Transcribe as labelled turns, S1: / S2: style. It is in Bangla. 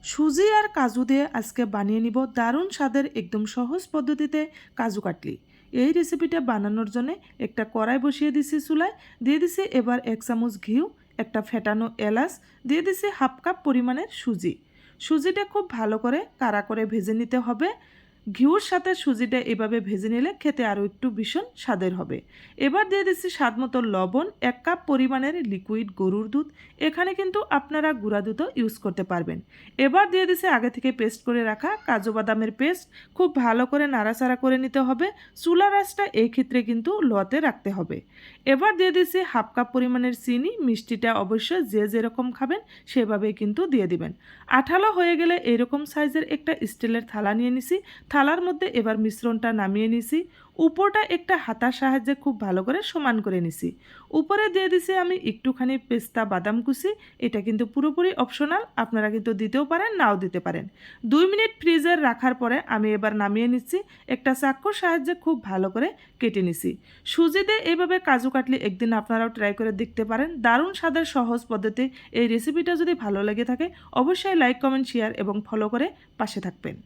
S1: সুজি আর কাজু দিয়ে আজকে বানিয়ে নিব দারুণ স্বাদের একদম সহজ পদ্ধতিতে কাজু কাটলি। এই রেসিপিটা বানানোর জন্য একটা কড়াই বসিয়ে দিছি চুলায়, দিয়ে দিছি এবার 1 চামচ ঘিউ, একটা ফেটানো এলাচ, দিয়ে দিছি হাফ কাপ পরিমাণের সুজি। সুজিটা খুব ভালো করে কাড়া করে ভেজে নিতে হবে। ঘিউর সাথে সুজিটা এভাবে ভেজে নিলে খেতে আরও একটু ভীষণ স্বাদের হবে। এবার দিয়ে দিচ্ছি স্বাদ মতো লবণ, 1 কাপ পরিমাণের লিকুইড গরুর দুধ। এখানে কিন্তু আপনারা গুঁড়া দুধও ইউজ করতে পারবেন। এবার দিয়ে দিছে আগে থেকে পেস্ট করে রাখা কাজু বাদামের পেস্ট। খুব ভালো করে নাড়াচাড়া করে নিতে হবে। চুলার আঁচটা এই ক্ষেত্রে কিন্তু লোতে রাখতে হবে। এবার দিয়ে দিছি হাফ কাপ পরিমাণের চিনি। মিষ্টিটা অবশ্যই যে যেরকম খাবেন সেভাবেই কিন্তু দিয়ে দিবেন। আঠালো হয়ে গেলে এরকম সাইজের একটা স্টিলের থালা নিয়ে নিছি। থালার মধ্যে এবার মিশ্রণটা নামিয়ে নিছি। উপরটা একটা হাতার সাহায্যে খুব ভালো করে সমান করে নিছি। উপরে দিয়ে দিছি আমি একটুখানি পেস্তা বাদাম কুচি। এটা কিন্তু পুরোপুরি অপশনাল, আপনারা কিন্তু দিতেও পারেন নাও দিতে পারেন। 2 মিনিট ফ্রিজে রাখার পরে আমি এবার নামিয়ে নিচ্ছি। একটা চাকুর সাহায্যে খুব ভালো করে কেটে নিছি। সুজি দিয়ে এইভাবে কাজু কাটলি একদিন আপনারাও ট্রাই করে দেখতে পারেন। দারুণ স্বাদের সহজ পদ্ধতি এই রেসিপিটা যদি ভালো লেগে থাকে অবশ্যই লাইক, কমেন্ট, শেয়ার এবং ফলো করে পাশে থাকবেন।